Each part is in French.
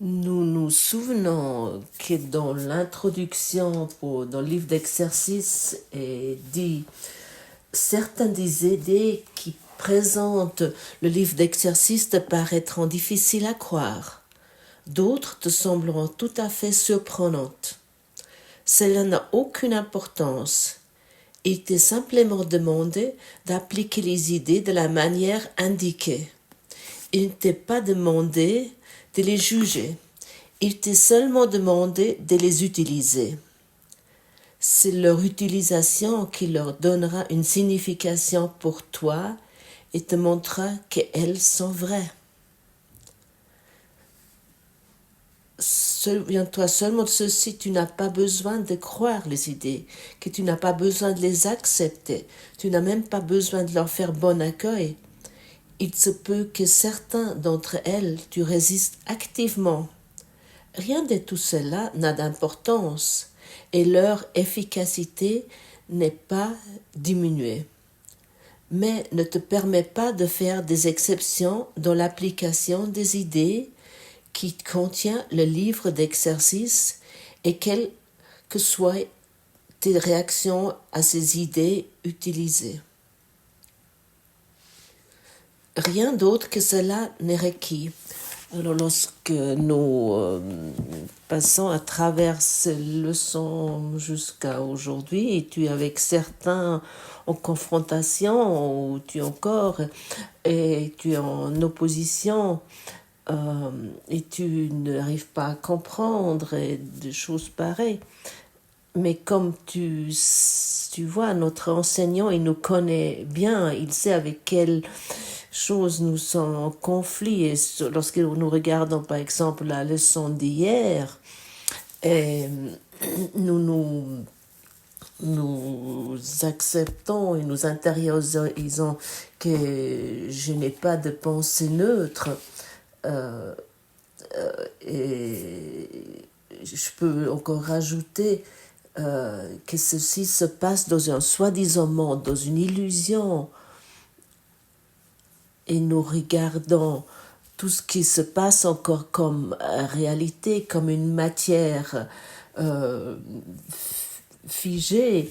Nous nous souvenons que dans l'introduction dans le livre d'exercice est dit certaines des idées qui présentent le livre d'exercice te paraîtront difficiles à croire. D'autres te sembleront tout à fait surprenantes. Cela n'a aucune importance. Il t'est simplement demandé d'appliquer les idées de la manière indiquée. Il ne t'est pas demandé de les juger. Il t'est seulement demandé de les utiliser. C'est leur utilisation qui leur donnera une signification pour toi et te montrera qu'elles sont vraies. Souviens-toi seulement de ceci, tu n'as pas besoin de croire les idées, que tu n'as pas besoin de les accepter, tu n'as même pas besoin de leur faire bon accueil. Il se peut que certains d'entre elles tu résistes activement. Rien de tout cela n'a d'importance et leur efficacité n'est pas diminuée. Mais ne te permets pas de faire des exceptions dans l'application des idées qui contient le livre d'exercice et quelles que soient tes réactions à ces idées utilisées. Rien d'autre que cela n'est requis. Alors lorsque nous passons à travers ces leçons jusqu'à aujourd'hui, et tu es avec certains en confrontation, ou tu es encore, et tu es en opposition, et tu n'arrives pas à comprendre, et des choses pareilles. Mais comme tu vois, notre enseignant, il nous connaît bien, il sait avec quelle chose nous sommes en conflit. Et lorsque nous regardons, par exemple, la leçon d'hier, et nous acceptons et nous intériorisons que je n'ai pas de pensée neutre, et je peux encore rajouter que ceci se passe dans un soi-disant monde, dans une illusion, et nous regardons tout ce qui se passe encore comme réalité, comme une matière figée.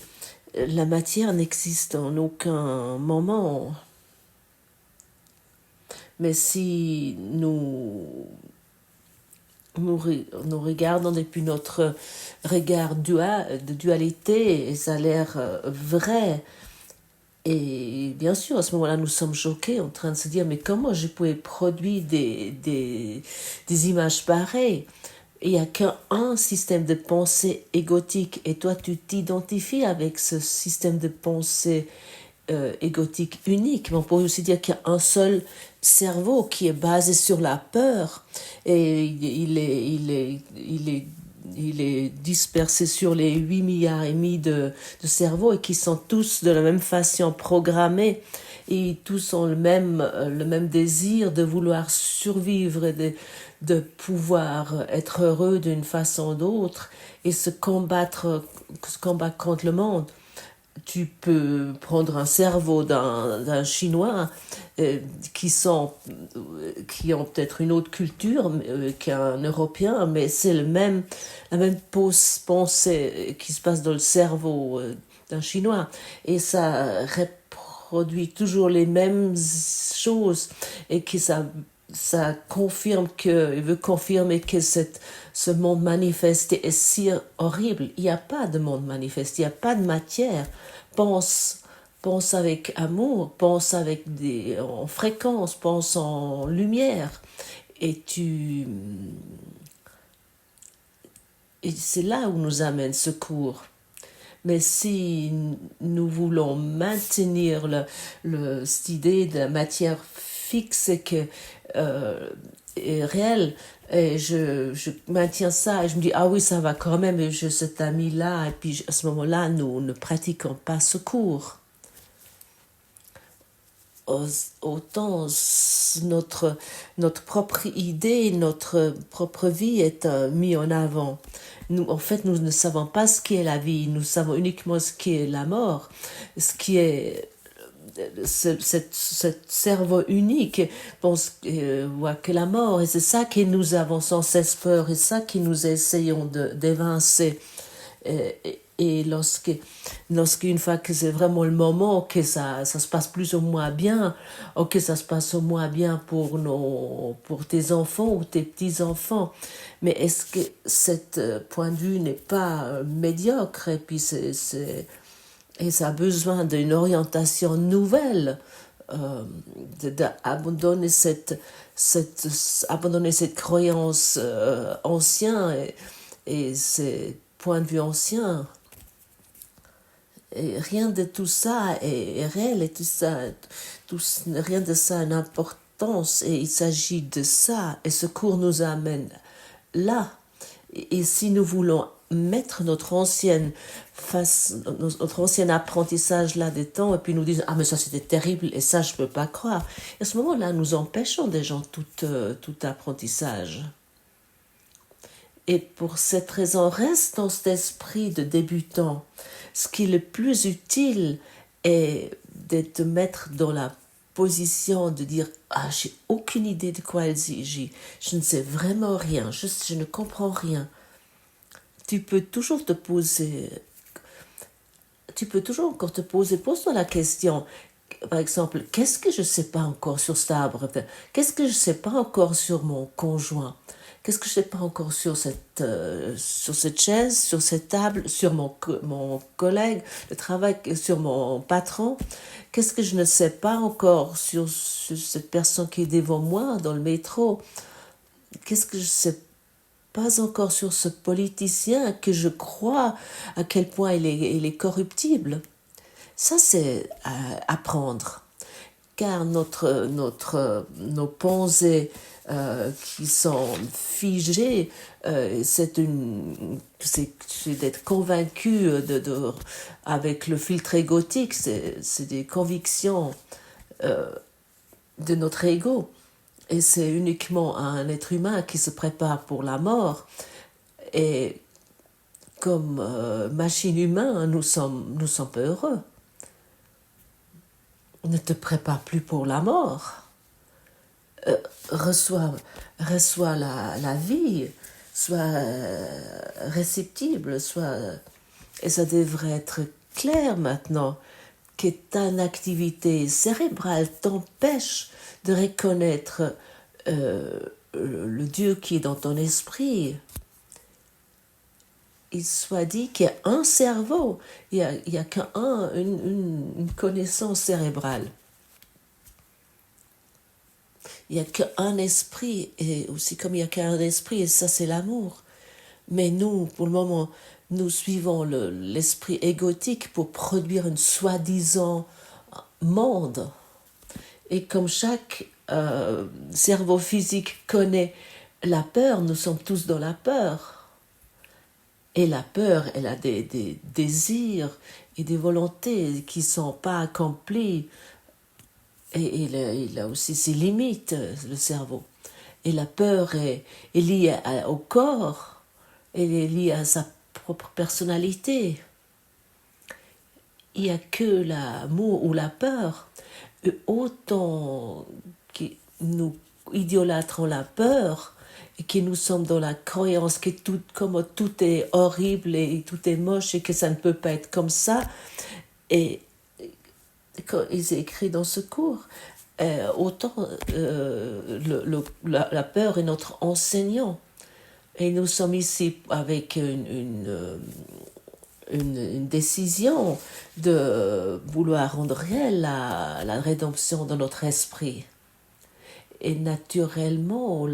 La matière n'existe en aucun moment. Mais si nous regardons depuis notre regard de dualité, et ça a l'air vrai. Et bien sûr, à ce moment-là, nous sommes choqués, en train de se dire, mais comment je pouvais produire des images pareilles? Il n'y a qu'un système de pensée égotique, et toi, tu t'identifies avec ce système de pensée égotique unique. Mais on pourrait aussi dire qu'il y a un seul cerveau qui est basé sur la peur, et il est dispersé sur les 8 milliards et demi de cerveaux, et qui sont tous de la même façon programmés, et tous ont le même désir de vouloir survivre et de pouvoir être heureux d'une façon ou d'autre, et se combattre contre le monde. Tu peux prendre un cerveau d'un Chinois qui ont peut-être une autre culture qu'un Européen, mais c'est la même pensée qui se passe dans le cerveau d'un Chinois, et ça reproduit toujours les mêmes choses, et que ça confirme il veut confirmer que ce monde manifesté est si horrible. Il n'y a pas de monde manifesté, il n'y a pas de matière. Pense avec amour, pense en fréquence, pense en lumière, et c'est là où nous amène ce cours. Mais si nous voulons maintenir cette idée de la matière fixe et que est réelle, et je maintiens ça, et je me dis, ah oui, ça va quand même, et j'ai cet ami-là, et puis à ce moment-là, nous ne pratiquons pas ce cours. Autant notre propre idée, notre propre vie est mise en avant. En fait, nous ne savons pas ce qu'est la vie, nous savons uniquement ce qu'est la mort, ce qui est ce cerveau unique pense, voit que la mort, et c'est ça que nous avons sans cesse peur, et ça que nous essayons d'évincer. Et lorsqu'une fois que c'est vraiment le moment, que ça se passe plus ou moins bien, ou que ça se passe au moins bien pour tes enfants ou tes petits-enfants, mais est-ce que ce point de vue n'est pas médiocre, et puis et ça a besoin d'une orientation nouvelle, d'abandonner abandonner cette croyance ancienne et ces points de vue anciens. Et rien de tout ça est réel, et rien de ça n'a d'importance, et il s'agit de ça, et ce cours nous amène là. Et si nous voulons mettre notre ancien apprentissage là-dedans, et puis nous disons, ah mais ça c'était terrible, et ça je peux pas croire. Et à ce moment-là, nous empêchons des gens tout apprentissage. Et pour cette raison, reste dans cet esprit de débutant. Ce qui est le plus utile est de te mettre dans la position de dire « Ah, j'ai aucune idée de quoi il s'agit. Je ne sais vraiment rien. Je ne comprends rien. » Tu peux toujours te poser... Tu peux toujours encore te poser... Pose-toi la question. Par exemple, qu'est-ce que je ne sais pas encore sur cet arbre? Qu'est-ce que je ne sais pas encore sur mon conjoint? Qu'est-ce que je ne sais pas encore sur cette chaise, sur cette table, sur mon collègue de travail, sur mon patron? Qu'est-ce que je ne sais pas encore sur cette personne qui est devant moi dans le métro? Qu'est-ce que je ne sais pas encore sur ce politicien que je crois à quel point il est corruptible? Ça, c'est apprendre. Car nos pensées qui sont figées, c'est d'être convaincu avec le filtre égotique, c'est des convictions de notre ego. Et c'est uniquement un être humain qui se prépare pour la mort. Et comme machine humaine, nous sommes pas heureux. Ne te prépare plus pour la mort. Reçois la vie, sois réceptible, et ça devrait être clair maintenant que ta activité cérébrale t'empêche de reconnaître le Dieu qui est dans ton esprit. Il soit dit qu'il y a un cerveau, il y a une connaissance cérébrale. Il n'y a qu'un esprit, et aussi comme il n'y a qu'un esprit, et ça c'est l'amour. Mais nous, pour le moment, nous suivons l'esprit égotique pour produire une soi-disant monde. Et comme chaque cerveau physique connaît la peur, nous sommes tous dans la peur. Et la peur, elle a des désirs et des volontés qui ne sont pas accomplis. Et il a aussi ses limites, le cerveau. Et la peur est liée au corps, elle est liée à sa propre personnalité. Il n'y a que l'amour ou la peur. Et autant que nous idolâtrons la peur, et que nous sommes dans la croyance que comme tout est horrible et tout est moche et que ça ne peut pas être comme ça, et quand ils écrit dans ce cours, autant la peur est notre enseignant. Et nous sommes ici avec une décision de vouloir rendre réelle la rédemption de notre esprit. Et naturellement,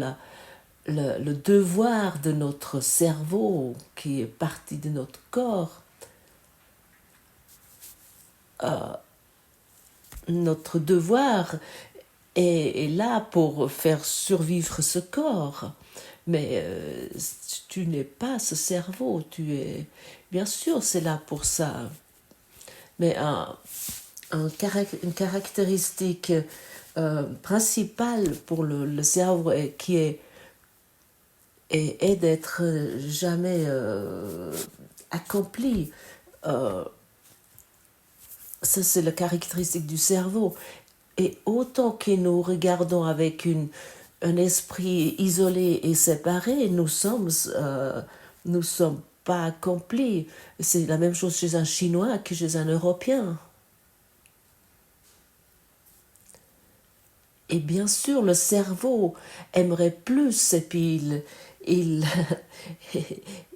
le devoir de notre cerveau, qui est partie de notre corps, notre devoir est là pour faire survivre ce corps. Mais tu n'es pas ce cerveau, bien sûr, c'est là pour ça. Mais une caractéristique principale pour le cerveau qui est d'être jamais accompli. Ça, c'est la caractéristique du cerveau. Et autant que nous regardons avec un esprit isolé et séparé, nous sommes pas accomplis. C'est la même chose chez un Chinois que chez un Européen. Et bien sûr, le cerveau aimerait plus, et puis il,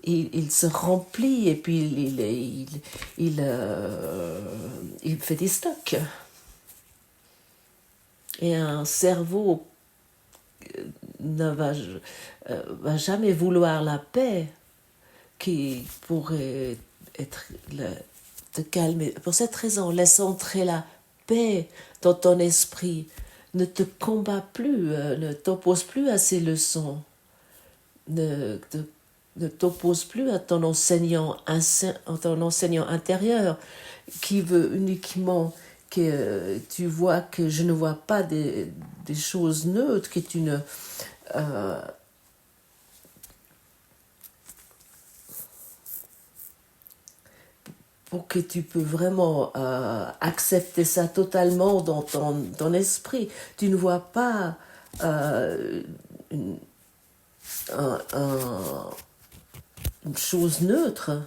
il se remplit, et puis il fait des stocks. Et un cerveau va jamais vouloir la paix qui pourrait être te calmer. Pour cette raison, laisse entrer la paix dans ton esprit. Ne te combat plus, ne t'oppose plus à ces leçons. Ne t'oppose plus à ton enseignant intérieur qui veut uniquement que tu vois que je ne vois pas des choses neutres, que tu ne... pour que tu peux vraiment accepter ça totalement dans ton esprit. Tu ne vois pas une, une chose neutre.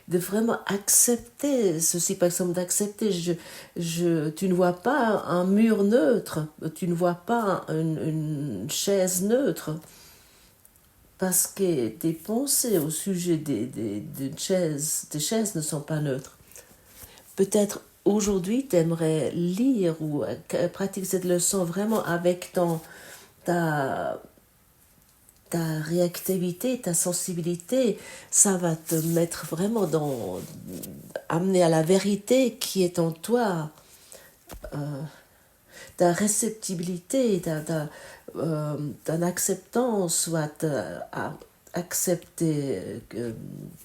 De vraiment accepter ceci, par exemple, d'accepter, tu ne vois pas un mur neutre, tu ne vois pas une chaise neutre, parce que tes pensées au sujet des chaises ne sont pas neutres. Peut-être aujourd'hui, tu aimerais lire ou pratiquer cette leçon vraiment avec ta réactivité, ta sensibilité. Ça va te mettre vraiment amener à la vérité qui est en toi. Ta réceptibilité, ta acceptance va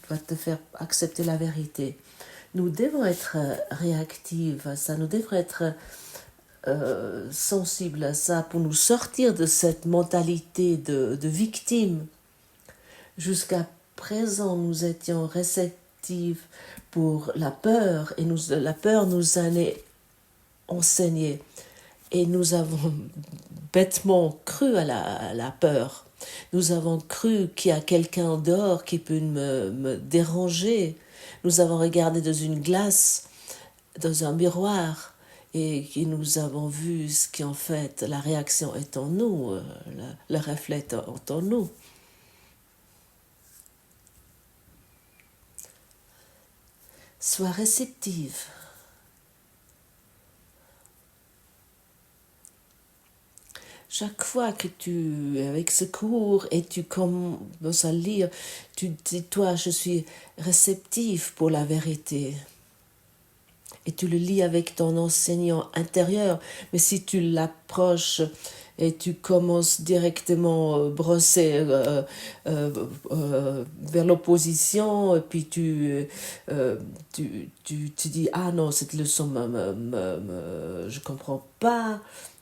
va te faire accepter la vérité. Nous devons être réactifs à ça, nous devons être sensibles à ça pour nous sortir de cette mentalité de victime. Jusqu'à présent, nous étions réceptifs pour la peur, et la peur nous en est enseignée. Et nous avons bêtement cru à la peur. Nous avons cru qu'il y a quelqu'un dehors qui peut me déranger. Nous avons regardé dans une glace, dans un miroir, et nous avons vu ce qu'en fait la réaction est en nous, le reflet est en nous. Sois réceptive. Chaque fois que tu es avec ce cours et tu commences à lire, tu dis, toi, je suis réceptif pour la vérité. Et tu le lis avec ton enseignant intérieur. Mais si tu l'approches et tu commences directement brosser vers l'opposition, et puis tu dis, ah non, cette leçon, je comprends pas,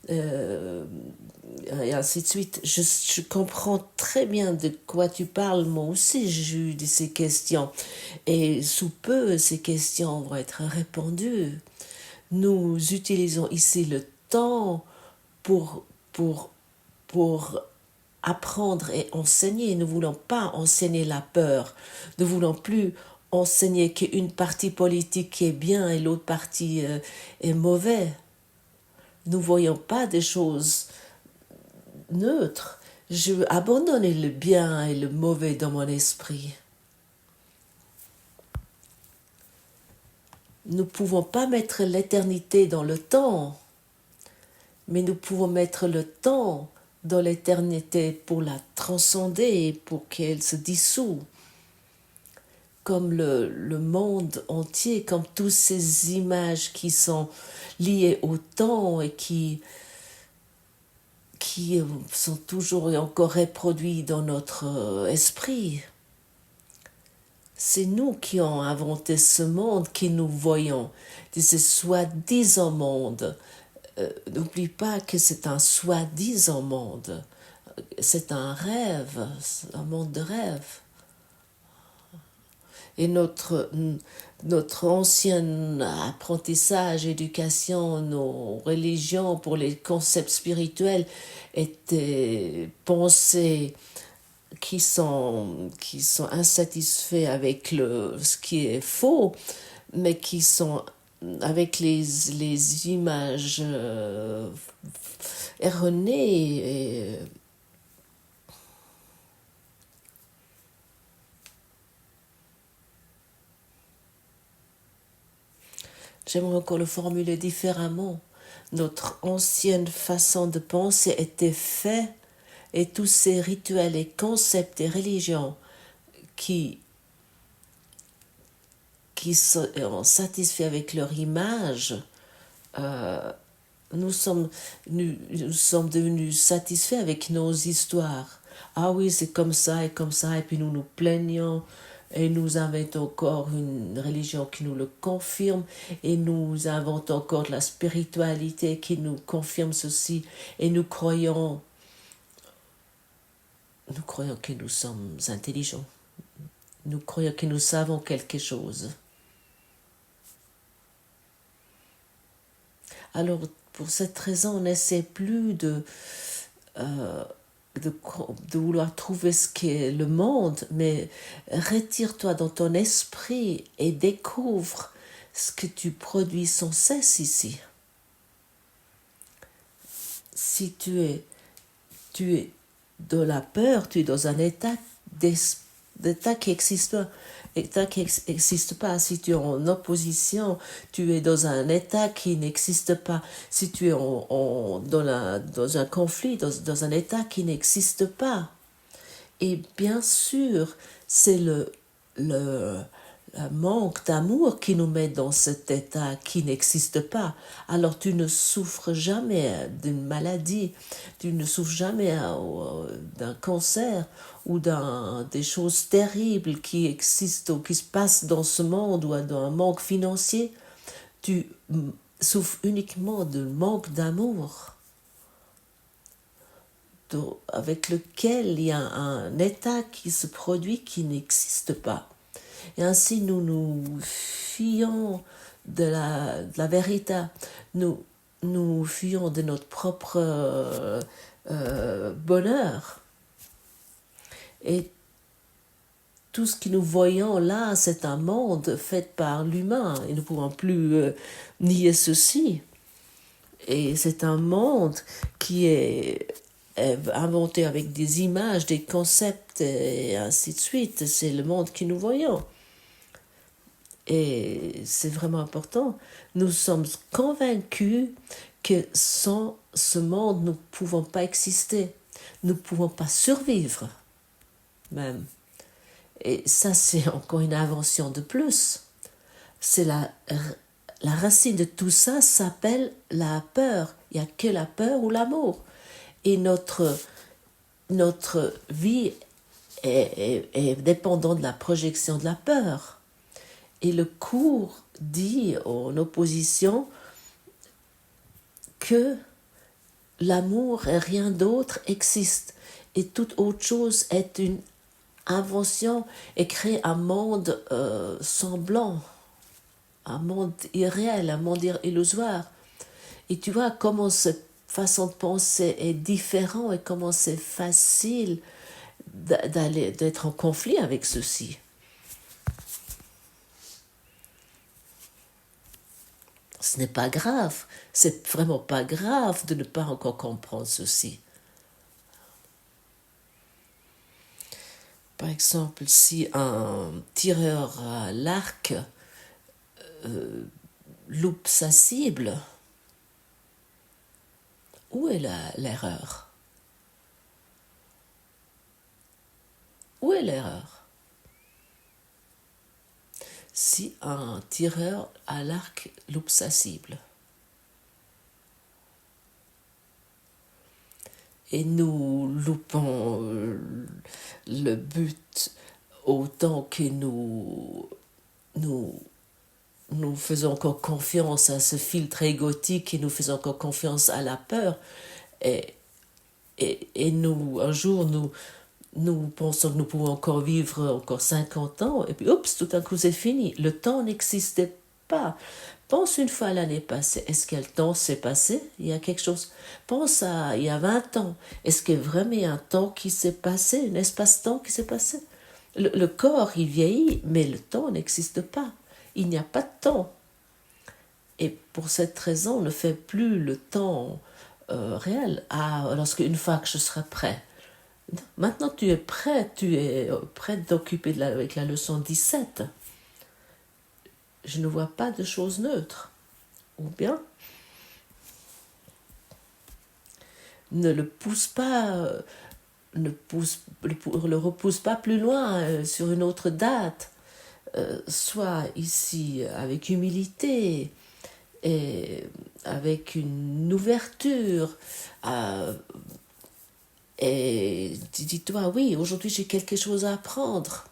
et ainsi de suite. Je comprends très bien de quoi tu parles. Moi aussi, j'ai eu ces questions. Et sous peu, ces questions vont être répondues. Nous utilisons ici le temps pour, pour apprendre et enseigner. Nous ne voulons pas enseigner la peur. Nous ne voulons plus enseigner qu'une partie politique est bien et l'autre partie est mauvaise. Nous ne voyons pas des choses neutres. Je veux abandonner le bien et le mauvais dans mon esprit. Nous ne pouvons pas mettre l'éternité dans le temps, mais nous pouvons mettre le temps dans l'éternité pour la transcender, pour qu'elle se dissout. Comme le monde entier, comme toutes ces images qui sont liées au temps et qui sont toujours et encore reproduites dans notre esprit. C'est nous qui avons inventé ce monde que nous voyons, de ce soi-disant monde. N'oublie pas que c'est un soi-disant monde. C'est un rêve, un monde de rêve. Et notre ancien apprentissage, éducation, nos religions pour les concepts spirituels étaient pensées qui sont insatisfaits avec ce qui est faux, mais qui sont avec les images erronées. J'aimerais encore le formuler différemment. Notre ancienne façon de penser était faite et tous ces rituels et concepts et religions qui sont satisfaits avec leur image, nous sommes devenus satisfaits avec nos histoires. Ah oui, c'est comme ça, et puis nous nous plaignons, et nous inventons encore une religion qui nous le confirme, et nous inventons encore de la spiritualité qui nous confirme ceci, et nous croyons que nous sommes intelligents. Nous croyons que nous savons quelque chose. Alors, pour cette raison, on n'essaie plus de vouloir trouver ce qu'est le monde, mais retire-toi dans ton esprit et découvre ce que tu produis sans cesse ici. Si tu es dans la peur, tu es dans un état qui existe pas. Si tu es en opposition, tu es dans un état qui n'existe pas. Si tu es dans un conflit, dans un état qui n'existe pas. Et bien sûr, c'est le manque d'amour qui nous met dans cet état qui n'existe pas. Alors tu ne souffres jamais d'une maladie, tu ne souffres jamais d'un cancer ou des choses terribles qui existent ou qui se passent dans ce monde ou d'un manque financier. Tu souffres uniquement d'un manque d'amour avec lequel il y a un état qui se produit qui n'existe pas. Et ainsi, nous nous fions de la vérité. Nous fuyons de notre propre bonheur. Et tout ce que nous voyons là, c'est un monde fait par l'humain. Et nous ne pouvons plus nier ceci. Et c'est un monde qui est inventé avec des images, des concepts et ainsi de suite. C'est le monde que nous voyons. Et c'est vraiment important. Nous sommes convaincus que sans ce monde, nous ne pouvons pas exister. Nous ne pouvons pas survivre, même. Et ça, c'est encore une invention de plus. C'est la racine de tout ça s'appelle la peur. Il n'y a que la peur ou l'amour. Et notre vie est dépendante de la projection de la peur. Et le cours dit en opposition que l'amour et rien d'autre existe. Et toute autre chose est une invention et crée un monde semblant, un monde irréel, un monde illusoire. Et tu vois comment cette façon de penser est différente et comment c'est facile d'être en conflit avec ceci. Ce n'est pas grave, c'est vraiment pas grave de ne pas encore comprendre ceci. Par exemple, si un tireur à l'arc loupe sa cible, où est l'erreur? Où est l'erreur? Si un tireur à l'arc loupe sa cible. Et nous loupons le but autant que nous faisons encore confiance à ce filtre égotique et nous faisons encore confiance à la peur. Et nous, un jour, nous pensons que nous pouvons encore vivre encore 50 ans, et puis oups, tout d'un coup c'est fini. Le temps n'existait pas. Pense une fois à l'année passée. Est-ce que le temps s'est passé? Il y a quelque chose. Pense à il y a 20 ans. Est-ce qu'il y a vraiment un temps qui s'est passé, un espace-temps qui s'est passé? Le corps, il vieillit, mais le temps n'existe pas. Il n'y a pas de temps. Et pour cette raison, on ne fait plus le temps réel. Ah, lorsqu'une fois que je serai prêt. Maintenant, tu es prêt d'occuper avec la leçon 17. Je ne vois pas de choses neutres. Ou bien, ne le pousse pas, le repousse pas plus loin sur une autre date. Sois ici avec humilité et avec une ouverture. Et dis-toi, oui, aujourd'hui j'ai quelque chose à apprendre.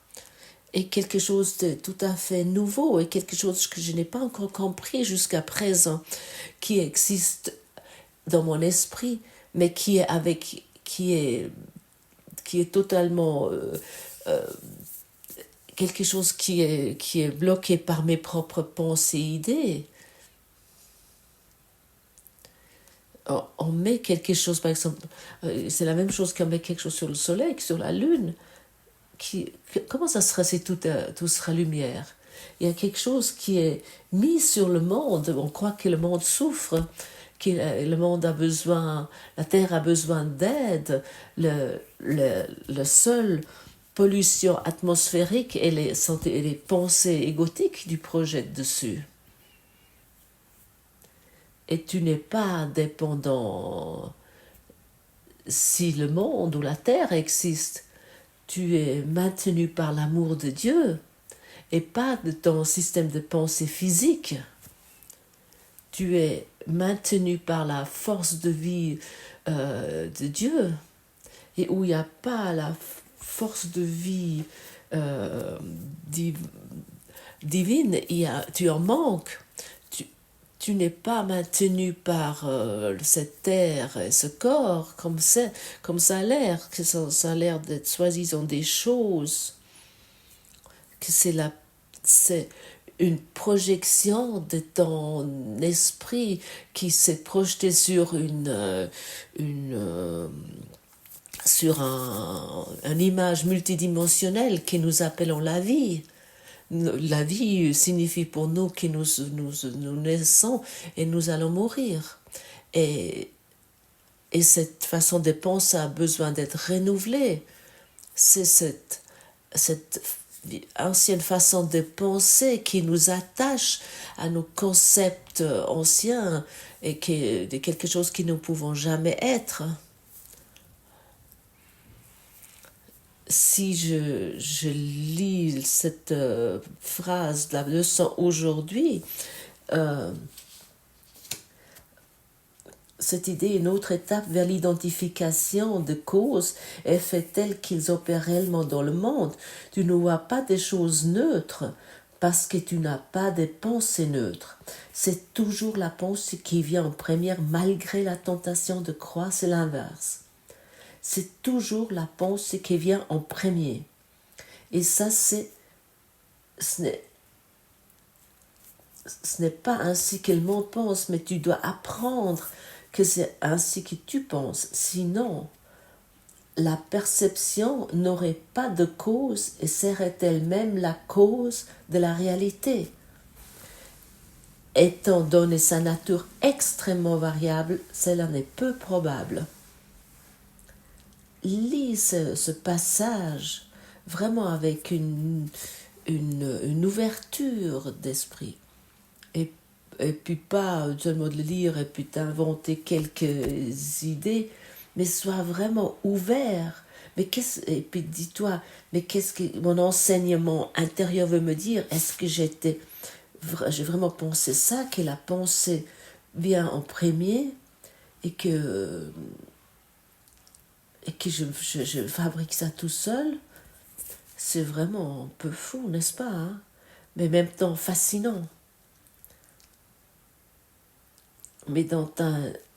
Et quelque chose de tout à fait nouveau et quelque chose que je n'ai pas encore compris jusqu'à présent, qui existe dans mon esprit, mais qui est totalement quelque chose qui est bloqué par mes propres pensées et idées. On met quelque chose, par exemple, c'est la même chose qu'on met quelque chose sur le soleil, sur la lune. Comment ça serait si tout serait lumière? Il y a quelque chose qui est mis sur le monde. On croit que le monde souffre, que le monde a besoin, la Terre a besoin d'aide. Le seul pollution atmosphérique et les pensées égotiques du projet dessus. Et tu n'es pas dépendant. Si le monde ou la Terre existe, tu es maintenu par l'amour de Dieu et pas de ton système de pensée physique. Tu es maintenu par la force de vie de Dieu, et où il n'y a pas la force de vie divine, tu en manques. Tu n'es pas maintenu par cette terre et ce corps comme ça a l'air, que ça a l'air d'être soi-disant des choses, que c'est une projection de ton esprit qui s'est projeté sur sur une image multidimensionnelle que nous appelons la vie. La vie signifie pour nous que nous naissons et nous allons mourir. Et cette façon de penser a besoin d'être renouvelée. C'est cette ancienne façon de penser qui nous attache à nos concepts anciens et de quelque chose que nous ne pouvons jamais être. Si je lis cette phrase de la leçon aujourd'hui, cette idée est une autre étape vers l'identification de causes et effets tels qu'ils opèrent réellement dans le monde. Tu ne vois pas des choses neutres parce que tu n'as pas de pensées neutres. C'est toujours la pensée qui vient en première malgré la tentation de croire c'est l'inverse. C'est toujours la pensée qui vient en premier. Et ça, ce n'est pas ainsi que le monde pense, mais tu dois apprendre que c'est ainsi que tu penses. Sinon, la perception n'aurait pas de cause et serait elle-même la cause de la réalité. Étant donné sa nature extrêmement variable, cela n'est peu probable. Lis ce passage vraiment avec une ouverture d'esprit. Et puis pas seulement de le lire et puis d'inventer quelques idées, mais sois vraiment ouvert. Et puis dis-toi, mais qu'est-ce que mon enseignement intérieur veut me dire? Est-ce que j'ai vraiment pensé ça, que la pensée vient en premier et que je fabrique ça tout seul? C'est vraiment un peu fou, n'est-ce pas, hein? Mais en même temps fascinant. Mais dans ta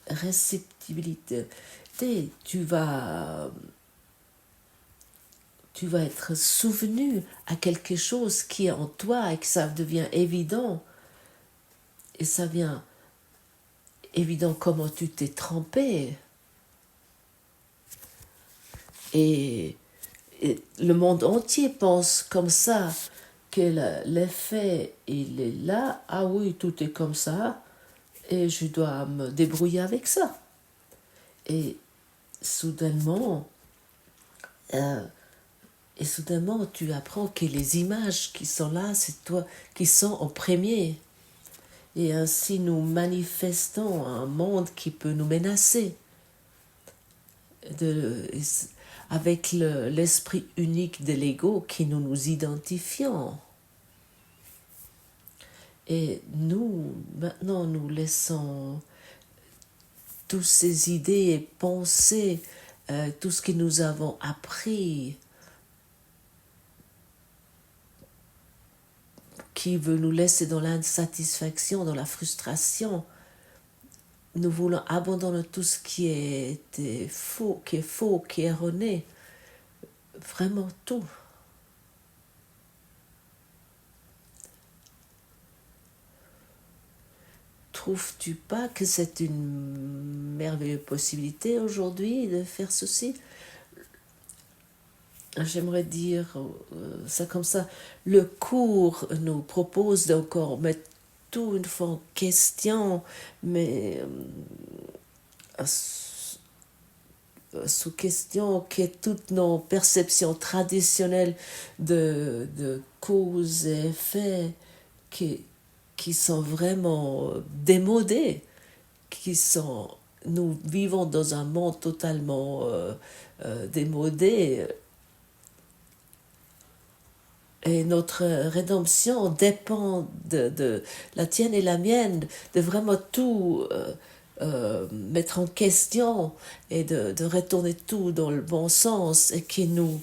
réceptibilité, tu vas tu vas être souvenu à quelque chose qui est en toi et que ça devient évident. Et ça vient évident comment tu t'es trempé. Et le monde entier pense comme ça, que l'effet, il est là, ah oui, tout est comme ça, et je dois me débrouiller avec ça. Et soudainement, tu apprends que les images qui sont là, c'est toi qui sont en premier. Et ainsi, nous manifestons un monde qui peut nous menacer. Avec l'esprit unique de l'ego qui nous identifions. Et nous, maintenant, nous laissons toutes ces idées et pensées, tout ce que nous avons appris, qui veut nous laisser dans l'insatisfaction, dans la frustration. Nous voulons abandonner tout ce qui est faux, qui est erroné. Vraiment tout. Trouves-tu pas que c'est une merveilleuse possibilité aujourd'hui de faire ceci? J'aimerais dire ça comme ça. Le cours nous propose d'encore mettre tout une fois en question, mais sous question que toutes nos perceptions traditionnelles de cause et effet qui sont vraiment démodées, nous vivons dans un monde totalement démodé, et notre rédemption dépend de la tienne et la mienne, de vraiment tout mettre en question et de retourner tout dans le bon sens, et que nous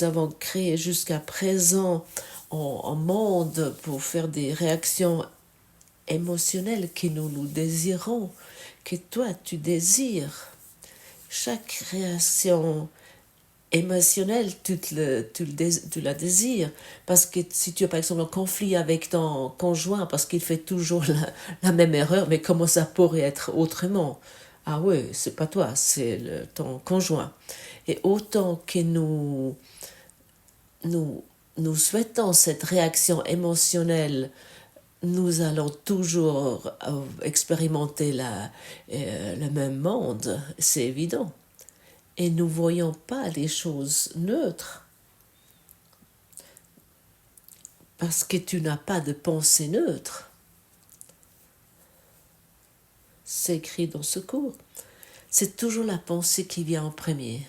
avons créé jusqu'à présent en monde pour faire des réactions émotionnelles que nous désirons, que toi tu désires. Chaque réaction émotionnelle, tu la désires. Parce que si tu as par exemple un conflit avec ton conjoint, parce qu'il fait toujours la même erreur, mais comment ça pourrait être autrement? Ah oui, c'est pas toi, c'est ton conjoint. Et autant que nous souhaitons cette réaction émotionnelle, nous allons toujours expérimenter le même monde, c'est évident. Et nous ne voyons pas les choses neutres. Parce que tu n'as pas de pensée neutre. C'est écrit dans ce cours. C'est toujours la pensée qui vient en premier.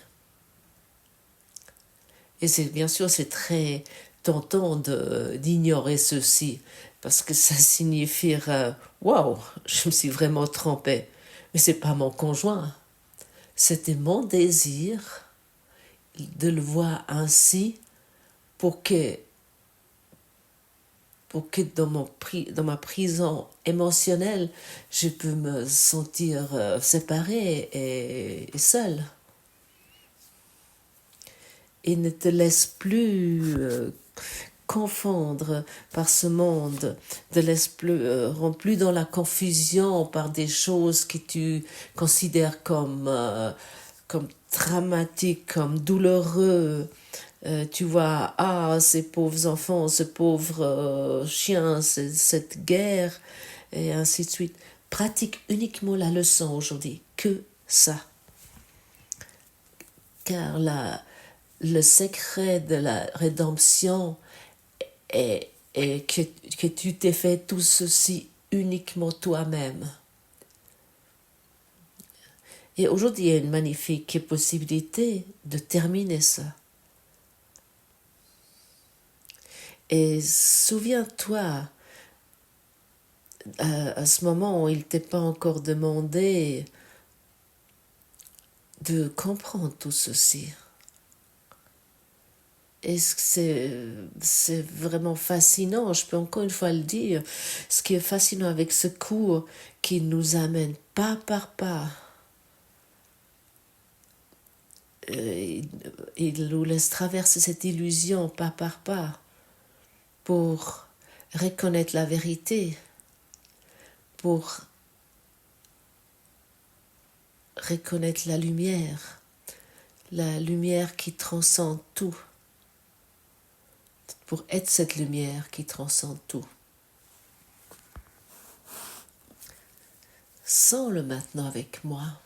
Et bien sûr, c'est très tentant d'ignorer ceci, parce que ça signifierait « Waouh, je me suis vraiment trompée, mais ce n'est pas mon conjoint. » C'était mon désir de le voir ainsi pour que dans ma prison émotionnelle, je peux me sentir séparée et seule. Et ne te laisse plus confondre par ce monde, ne laisse plus, rentre plus dans la confusion par des choses que tu considères comme dramatiques, comme douloureux. Tu vois, ces pauvres enfants, ce pauvre chien, cette guerre, et ainsi de suite. Pratique uniquement la leçon aujourd'hui, que ça. Car le secret de la rédemption est que tu t'es fait tout ceci uniquement toi-même. Et aujourd'hui, il y a une magnifique possibilité de terminer ça. Et souviens-toi, à ce moment où il ne t'est pas encore demandé de comprendre tout ceci. Et c'est vraiment fascinant, je peux encore une fois le dire, ce qui est fascinant avec ce cours qui nous amène pas par pas il nous laisse traverser cette illusion pas par pas pour reconnaître la vérité, pour reconnaître la lumière qui transcende tout, pour être cette lumière qui transcende tout. Sens-le maintenant avec moi.